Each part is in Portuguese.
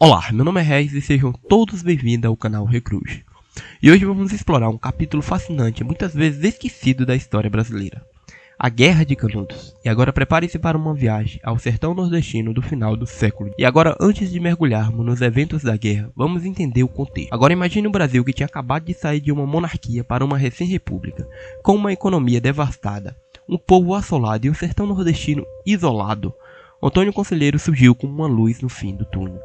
Olá, meu nome é Regis e sejam todos bem-vindos ao canal Recruz. E hoje vamos explorar um capítulo fascinante e muitas vezes esquecido da história brasileira. A Guerra de Canudos. E agora prepare-se para uma viagem ao sertão nordestino do final do século. E agora, antes de mergulharmos nos eventos da guerra, vamos entender o contexto. Agora imagine o Brasil que tinha acabado de sair de uma monarquia para uma recém-república, com uma economia devastada, um povo assolado e um sertão nordestino isolado. Antônio Conselheiro surgiu como uma luz no fim do túnel.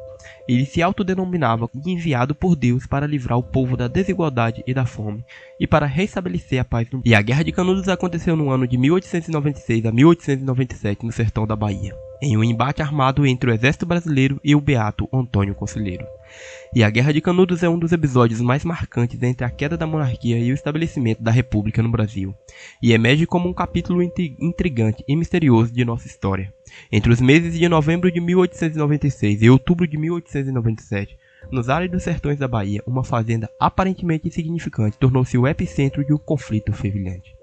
Ele se autodenominava enviado por Deus para livrar o povo da desigualdade e da fome e para restabelecer a paz no mundo. E a Guerra de Canudos aconteceu no ano de 1896 a 1897 no sertão da Bahia, em um embate armado entre o exército brasileiro e o beato Antônio Conselheiro. E a Guerra de Canudos é um dos episódios mais marcantes entre a queda da monarquia e o estabelecimento da república no Brasil, e emerge como um capítulo intrigante e misterioso de nossa história. Entre os meses de novembro de 1896 e outubro de 1897, nos áridos sertões da Bahia, uma fazenda aparentemente insignificante tornou-se o epicentro de um conflito fervilhante.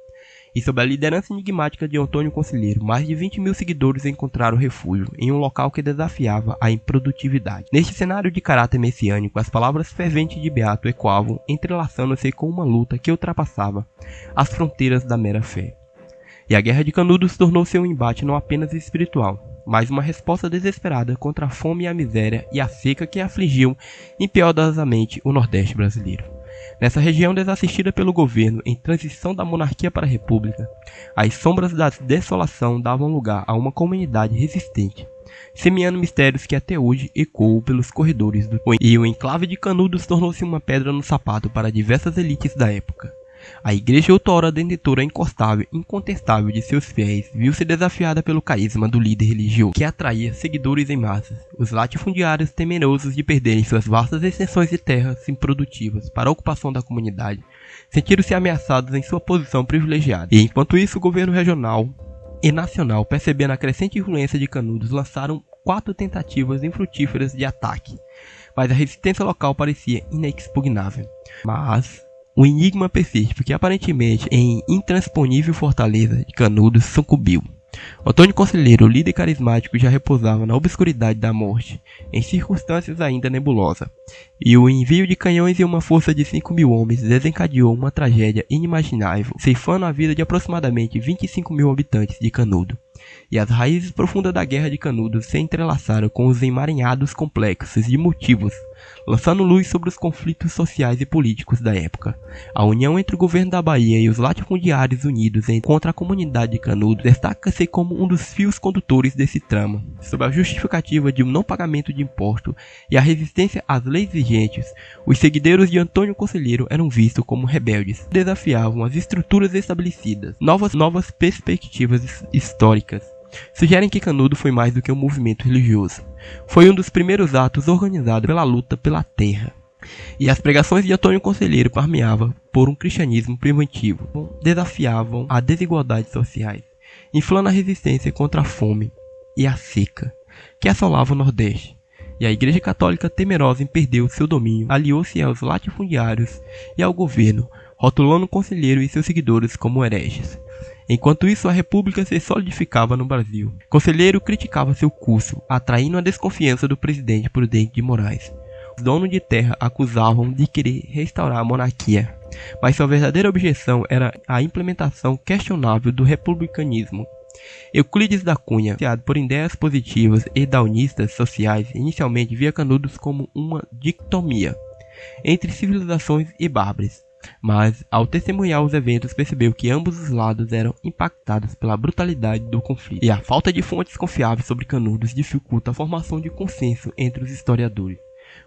E sob a liderança enigmática de Antônio Conselheiro, mais de 20 mil seguidores encontraram refúgio em um local que desafiava a improdutividade. Neste cenário de caráter messiânico, as palavras ferventes de Beato ecoavam, entrelaçando-se com uma luta que ultrapassava as fronteiras da mera fé. E a Guerra de Canudos tornou-se um embate não apenas espiritual, mas uma resposta desesperada contra a fome e a miséria e a seca que afligiam impiedosamente o Nordeste brasileiro. Nessa região desassistida pelo governo em transição da monarquia para a república, as sombras da desolação davam lugar a uma comunidade resistente, semeando mistérios que até hoje ecoam pelos corredores do tempo. E o enclave de Canudos tornou-se uma pedra no sapato para diversas elites da época. A igreja, outrora detentora incontestável de seus fiéis, viu-se desafiada pelo carisma do líder religioso, que atraía seguidores em massas. Os latifundiários, temerosos de perderem suas vastas extensões de terras improdutivas para a ocupação da comunidade, sentiram-se ameaçados em sua posição privilegiada. E enquanto isso, o governo regional e nacional, percebendo a crescente influência de Canudos, lançaram 4 tentativas infrutíferas de ataque, mas a resistência local parecia inexpugnável. Mas o enigma persiste, porque aparentemente em intransponível fortaleza de Canudos sucumbiu. Antônio Conselheiro, líder carismático, já repousava na obscuridade da morte, em circunstâncias ainda nebulosas, e o envio de canhões e uma força de 5.000 homens desencadeou uma tragédia inimaginável, ceifando a vida de aproximadamente 25 mil habitantes de Canudos. E as raízes profundas da Guerra de Canudos se entrelaçaram com os emaranhados complexos de motivos, lançando luz sobre os conflitos sociais e políticos da época. A união entre o governo da Bahia e os latifundiários unidos contra a comunidade de Canudos destaca-se como um dos fios condutores desse trama. Sob a justificativa de um não pagamento de imposto e a resistência às leis vigentes, os seguidores de Antônio Conselheiro eram vistos como rebeldes, desafiavam as estruturas estabelecidas. Novas perspectivas históricas sugerem que Canudos foi mais do que um movimento religioso. Foi um dos primeiros atos organizados pela luta pela terra. E as pregações de Antônio Conselheiro permeavam por um cristianismo preventivo, desafiavam as desigualdades sociais, inflando a resistência contra a fome e a seca que assolava o Nordeste. E a Igreja Católica, temerosa em perder o seu domínio, aliou-se aos latifundiários e ao governo, rotulando Conselheiro e seus seguidores como hereges. Enquanto isso, a república se solidificava no Brasil. Conselheiro criticava seu curso, atraindo a desconfiança do presidente Prudente de Moraes. Os donos de terra acusavam de querer restaurar a monarquia, mas sua verdadeira objeção era a implementação questionável do republicanismo. Euclides da Cunha, influenciado por ideias positivas e daunistas sociais, inicialmente via Canudos como uma dicotomia entre civilizações e bárbaros. Mas, ao testemunhar os eventos, percebeu que ambos os lados eram impactados pela brutalidade do conflito, e a falta de fontes confiáveis sobre Canudos dificulta a formação de consenso entre os historiadores.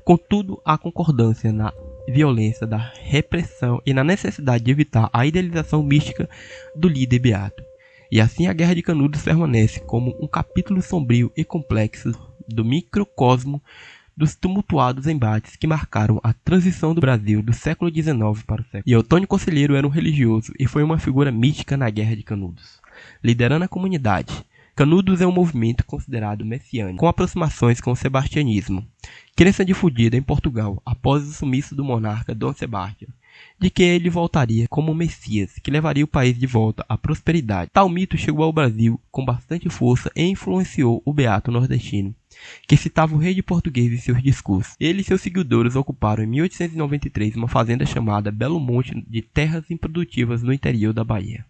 Contudo, há concordância na violência da repressão e na necessidade de evitar a idealização mística do líder beato. E assim a Guerra de Canudos permanece como um capítulo sombrio e complexo do microcosmo dos tumultuados embates que marcaram a transição do Brasil do século XIX para o século. E Antônio Conselheiro era um religioso e foi uma figura mítica na Guerra de Canudos, liderando a comunidade. Canudos é um movimento considerado messiânico, com aproximações com o sebastianismo, crença difundida em Portugal após o sumiço do monarca Dom Sebastião, de que ele voltaria como Messias, que levaria o país de volta à prosperidade. Tal mito chegou ao Brasil com bastante força e influenciou o beato nordestino, que citava o rei de português em seus discursos. Ele e seus seguidores ocuparam em 1893 uma fazenda chamada Belo Monte de terras improdutivas no interior da Bahia,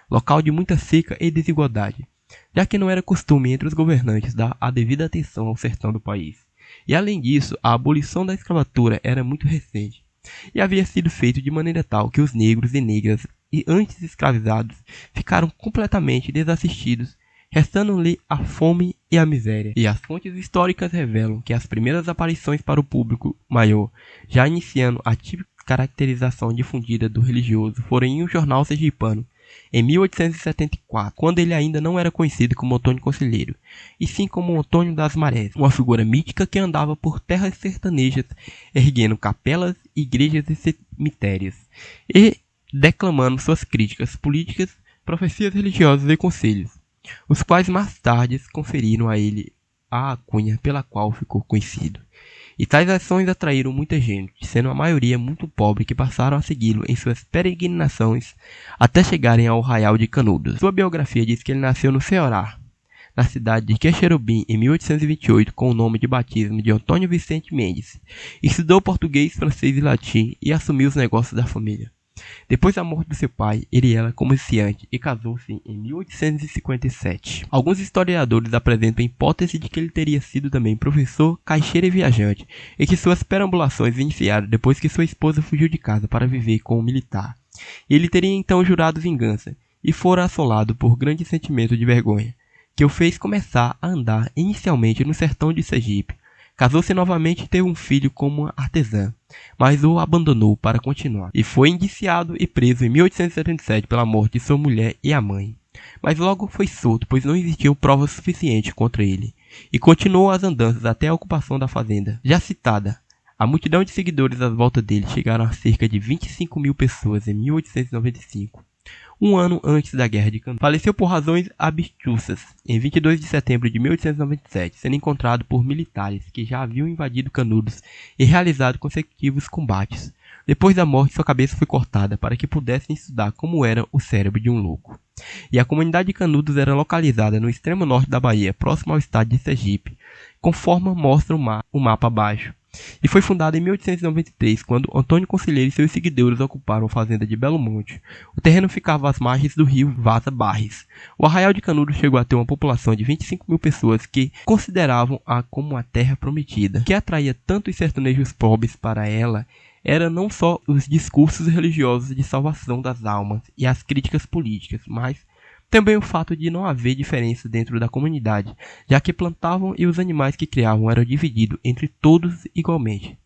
local de muita seca e desigualdade, já que não era costume entre os governantes dar a devida atenção ao sertão do país. E além disso, a abolição da escravatura era muito recente, e havia sido feito de maneira tal que os negros e negras e antes escravizados ficaram completamente desassistidos, restando-lhe a fome e a miséria. E as fontes históricas revelam que as primeiras aparições para o público maior, já iniciando a típica caracterização difundida do religioso, foram em um jornal sergipano, em 1874, quando ele ainda não era conhecido como Antônio Conselheiro, e sim como Antônio das Marés, uma figura mítica que andava por terras sertanejas, erguendo capelas, igrejas e cemitérios, e declamando suas críticas políticas, profecias religiosas e conselhos, os quais mais tarde conferiram a ele a alcunha pela qual ficou conhecido. E tais ações atraíram muita gente, sendo a maioria muito pobre, que passaram a segui-lo em suas peregrinações até chegarem ao Arraial de Canudos. Sua biografia diz que ele nasceu no Ceará, na cidade de Quixerobim, em 1828, com o nome de batismo de Antônio Vicente Mendes. Estudou português, francês e latim e assumiu os negócios da família. Depois da morte do seu pai, ele era comerciante e casou-se em 1857. Alguns historiadores apresentam a hipótese de que ele teria sido também professor, caixeiro e viajante, e que suas perambulações iniciaram depois que sua esposa fugiu de casa para viver com um militar. Ele teria então jurado vingança, e fora assolado por grande sentimento de vergonha, que o fez começar a andar inicialmente no sertão de Sergipe. Casou-se novamente e teve um filho como artesã, mas o abandonou para continuar, e foi indiciado e preso em 1877 pela morte de sua mulher e a mãe. Mas logo foi solto, pois não existiam provas suficientes contra ele, e continuou as andanças até a ocupação da fazenda. Já citada, a multidão de seguidores às voltas dele chegaram a cerca de 25 mil pessoas em 1895. Um ano antes da Guerra de Canudos. Faleceu por razões abstrusas em 22 de setembro de 1897, sendo encontrado por militares que já haviam invadido Canudos e realizado consecutivos combates. Depois da morte, sua cabeça foi cortada para que pudessem estudar como era o cérebro de um louco. E a comunidade de Canudos era localizada no extremo norte da Bahia, próximo ao estado de Sergipe, conforme mostra o mapa abaixo. E foi fundada em 1893, quando Antônio Conselheiro e seus seguidores ocuparam a fazenda de Belo Monte. O terreno ficava às margens do rio Vaza Barres. O Arraial de Canudos chegou a ter uma população de 25 mil pessoas que consideravam-a como a terra prometida. O que atraía tanto os sertanejos pobres para ela era não só os discursos religiosos de salvação das almas e as críticas políticas, mas também o fato de não haver diferença dentro da comunidade, já que plantavam e os animais que criavam eram divididos entre todos igualmente.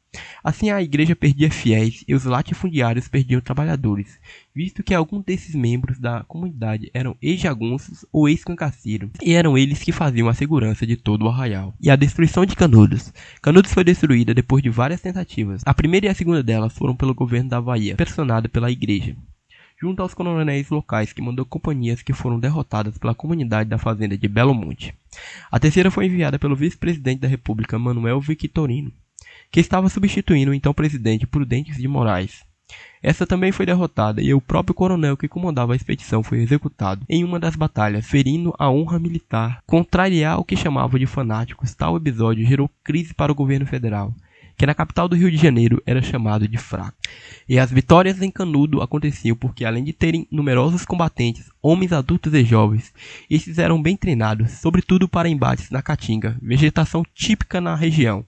Assim, a igreja perdia fiéis e os latifundiários perdiam trabalhadores, visto que alguns desses membros da comunidade eram ex-jagunços ou ex-cancaceiros, e eram eles que faziam a segurança de todo o arraial. E a destruição de Canudos. Canudos foi destruída depois de várias tentativas. A primeira e a segunda delas foram pelo governo da Bahia, pressionado pela igreja, junto aos coronéis locais, que mandou companhias que foram derrotadas pela comunidade da fazenda de Belo Monte. A terceira foi enviada pelo vice-presidente da República, Manuel Victorino, que estava substituindo o então presidente Prudentes de Moraes. Essa também foi derrotada e o próprio coronel que comandava a expedição foi executado em uma das batalhas, ferindo a honra militar. Contrariar o que chamavam de fanáticos, tal episódio gerou crise para o governo federal, que na capital do Rio de Janeiro era chamado de fraco. E as vitórias em Canudo aconteciam porque, além de terem numerosos combatentes, homens adultos e jovens, esses eram bem treinados, sobretudo para embates na caatinga, vegetação típica na região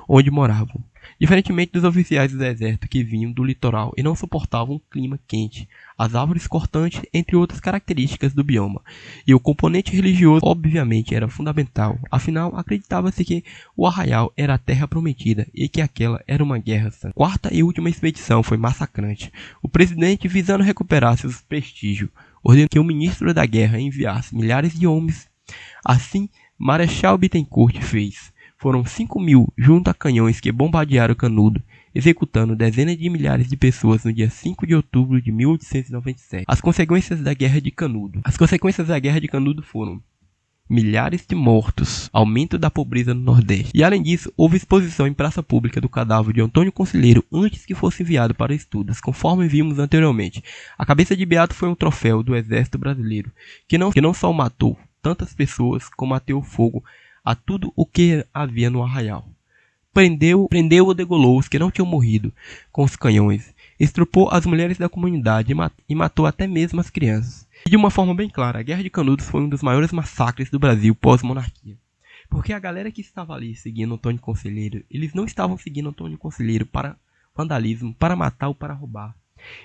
onde moravam. Diferentemente dos oficiais do exército que vinham do litoral e não suportavam o clima quente, as árvores cortantes, entre outras características do bioma. E o componente religioso, obviamente, era fundamental. Afinal, acreditava-se que o arraial era a terra prometida e que aquela era uma guerra santa. Quarta e última expedição foi massacrante. O presidente, visando recuperar seu prestígio, ordenou que o ministro da guerra enviasse milhares de homens. Assim, Marechal Bittencourt fez. Foram 5 mil junto a canhões que bombardearam Canudo, executando dezenas de milhares de pessoas no dia 5 de outubro de 1897. As consequências da Guerra de Canudo. As consequências da Guerra de Canudo foram milhares de mortos, aumento da pobreza no Nordeste. E além disso, houve exposição em praça pública do cadáver de Antônio Conselheiro antes que fosse enviado para estudos, conforme vimos anteriormente. A cabeça de Beato foi um troféu do Exército Brasileiro, que não só matou tantas pessoas, como ateu fogo a tudo o que havia no arraial. Prendeu ou degolou os que não tinham morrido com os canhões, estrupou as mulheres da comunidade e matou até mesmo as crianças. E de uma forma bem clara, a Guerra de Canudos foi um dos maiores massacres do Brasil pós-monarquia. Porque a galera que estava ali seguindo Antônio Conselheiro, eles não estavam seguindo Antônio Conselheiro para vandalismo, para matar ou para roubar.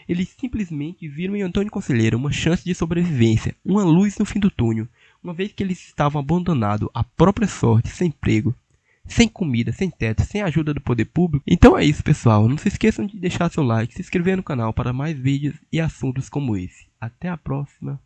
Eles simplesmente viram em Antônio Conselheiro uma chance de sobrevivência, uma luz no fim do túnel, uma vez que eles estavam abandonados à própria sorte, sem emprego, sem comida, sem teto, sem ajuda do poder público. Então é isso, pessoal. Não se esqueçam de deixar seu like, se inscrever no canal para mais vídeos e assuntos como esse. Até a próxima.